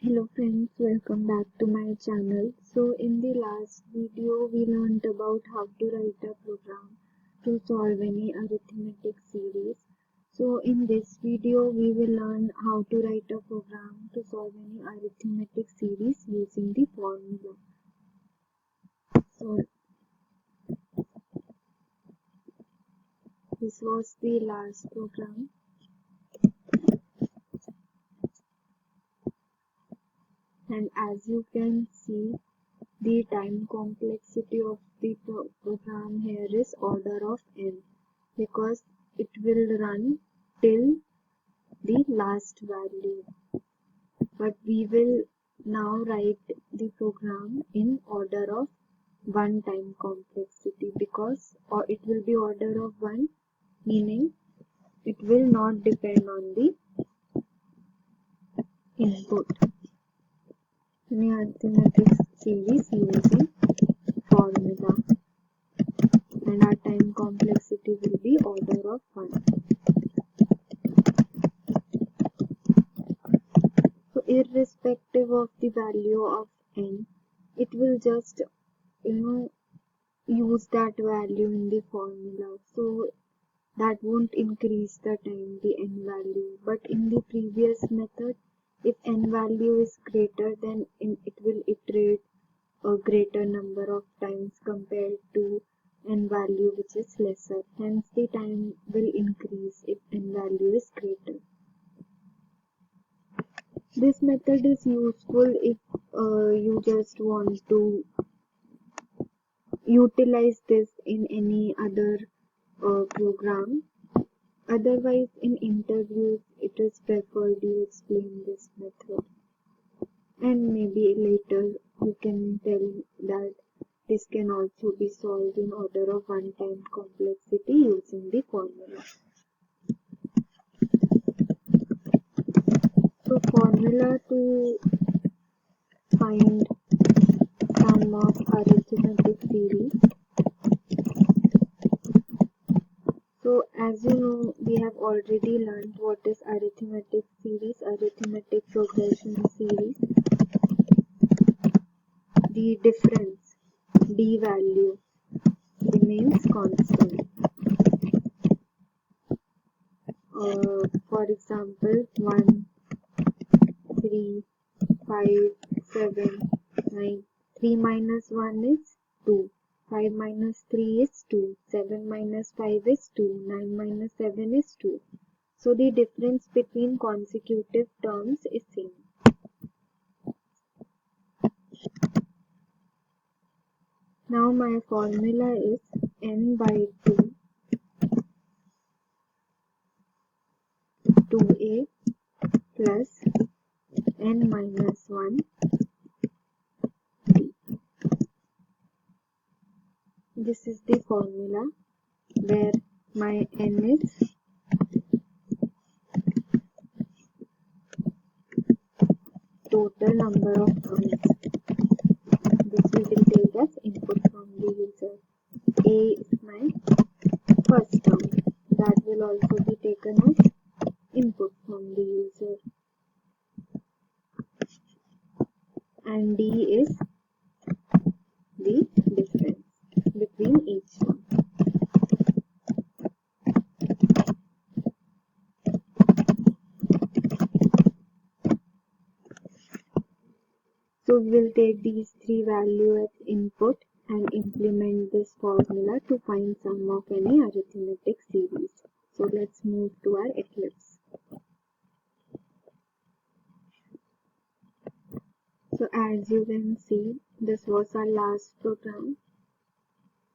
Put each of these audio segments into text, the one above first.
Hello friends, welcome back to my channel. So in the last video we learned about how to write a program to solve any arithmetic series. So in this video we will learn how to write a program to solve any arithmetic series using the formula. So this was the last program. And as you can see, the time complexity of the program here is order of n because it will run till the last value. But we will now write the program in order of 1 time complexity because it will be order of 1, meaning it will not depend on the input. Any arithmetic series using formula, and our time complexity will be order of 1. So irrespective of the value of n, it will just use that value in the formula, so that won't increase the time, the n value. But in the previous method, if n value is greater, then it will iterate a greater number of times compared to n value which is lesser. Hence the time will increase if n value is greater. This method is useful if you just want to utilize this in any other program. Otherwise, in interviews, it is preferred you explain this method. And maybe later you can tell that this can also be solved in order of 1 time complexity using the formula. So formula to find sum of arithmetic series. So as you know, we have already learned what is arithmetic series, arithmetic progression series. The difference, d value, remains constant. For example, 1, 3, 5, 7, 9. 3 minus 1 is 2. 5 minus 3 is 2. 7 minus 5 is 2. 9 minus 7 is 2. So the difference between consecutive terms is same. Now my formula is n by 2, 2a plus n minus 1 d. This is the formula where my n is total number of terms. This we will take as input from the user. A is my first term. That will also be taken as input from the user. And d is the difference between each term. So we will take these 3 values as input and implement this formula to find sum of any arithmetic series. So let's move to our Eclipse. So as you can see, this was our last program.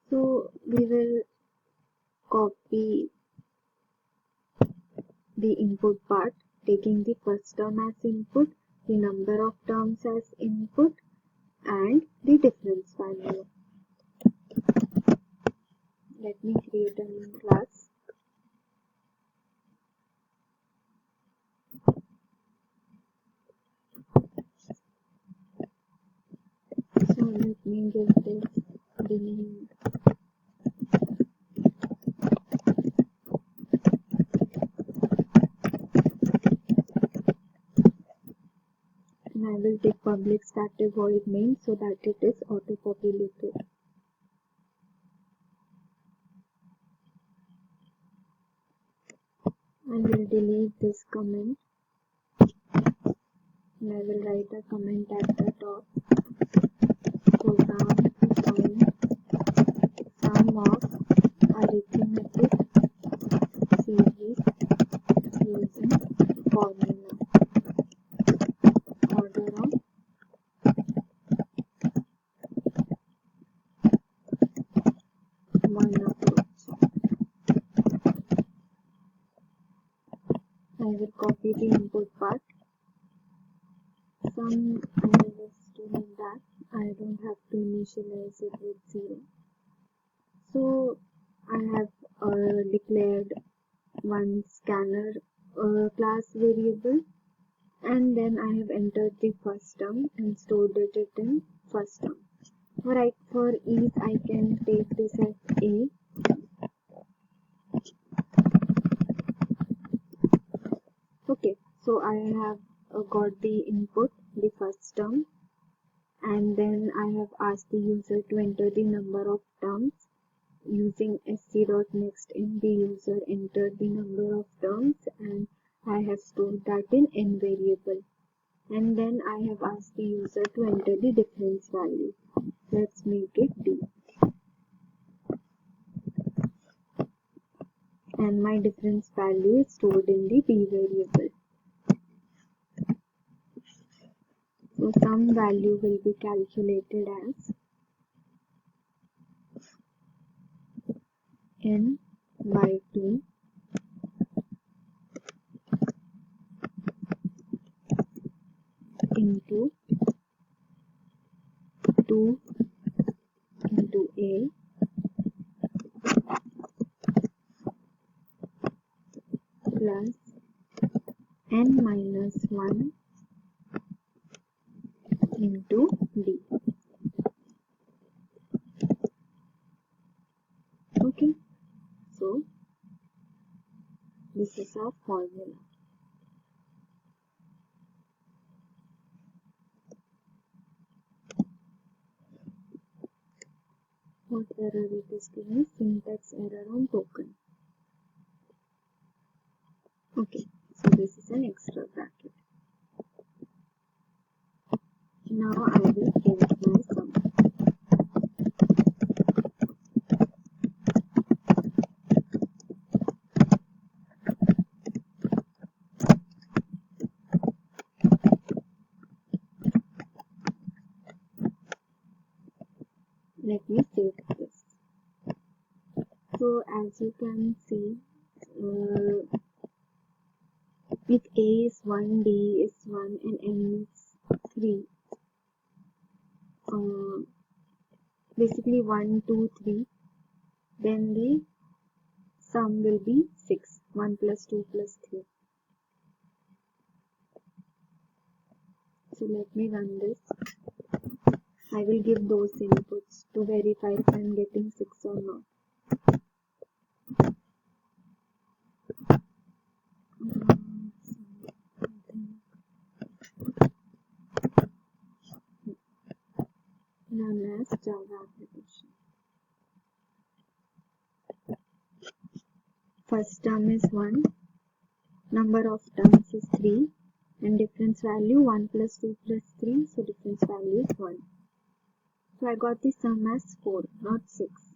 So we will copy the input part, taking the first term as input, the number of terms as input, and the difference value. Let me create a new class. So let me give this the name and I will take public static void main so that it is auto-populated. I will delete this comment and I will write a comment at the top. Program to find sum of arithmetic series using formula. Order of one approach. I will copy the input part. Sum I will store in that. I don't have to initialize it with 0. So I have declared one scanner class variable, and then I have entered the first term and stored it in first term. Right, for ease I can take this as A. Okay, so I have got the input, the first term, and then I have asked the user to enter the number of terms. Using sc.next in, the user entered the number of terms and I have stored that in n variable, and then I have asked the user to enter the difference value. Let's make it d, and my difference value is stored in the d variable. So some value will be calculated as n by 2 into 2 into a plus n minus 1 into d. Okay, so this is our formula. What error it is giving? Syntax error on token. Okay, so this is an extra bracket. Now I will print my sum. Let me save this. So as you can see, if a is 1, d is 1 and n is 3, basically 1, 2, 3, then the sum will be 6, 1 plus 2 plus 3. So let me run this. I will give those inputs to verify if I am getting 6 or not. Run as Java application. First term is 1, number of terms is 3, and difference value 1 plus 2 plus 3, so difference value is 1. So I got the sum as 4, not 6.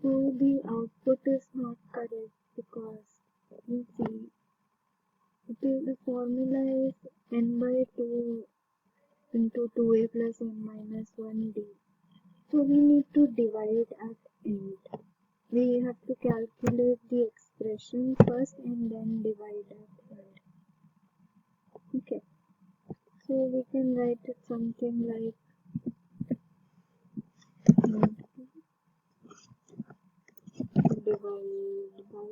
So the output is not correct because you see the formula is n by 2 into 2a plus n minus 1d. So we need to divide at end. We have to calculate the expression first and then divide at end. Okay, so we can write it something like divide by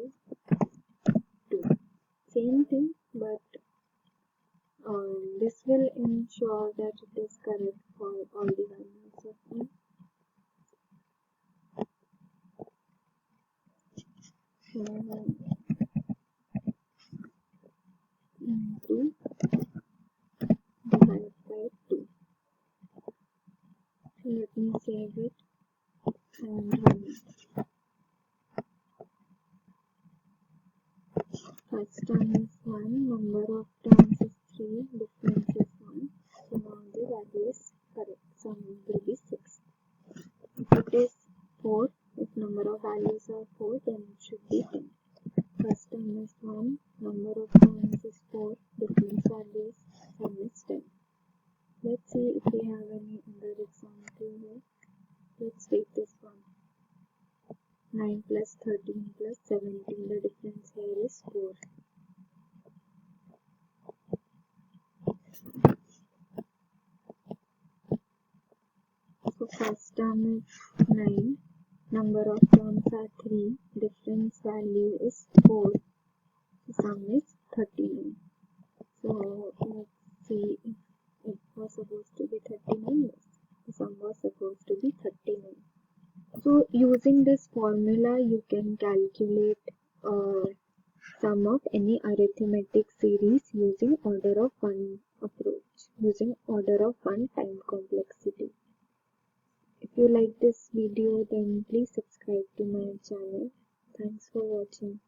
2. Same thing, but this will ensure that it is correct for all the values of n. First term is 1, number of terms is 3, difference is 1. So now the value is correct. Sum will be 6. If it is 4, if number of values are 4, then it should be 10. First term is 1, number of terms is 4, difference value is sum is 10. Let's see if we have any other example here. Let's take this one. 9 plus 13 plus 17. The difference here is 4. So first term is 9. Number of terms are 3. Difference value is 4. The sum is 39. So let's see if it was supposed to be 39. Yes. The sum was supposed to be 39. So using this formula you can calculate sum of any arithmetic series using order of 1 approach, using order of 1 time complexity. If you like this video, then please subscribe to my channel. Thanks for watching.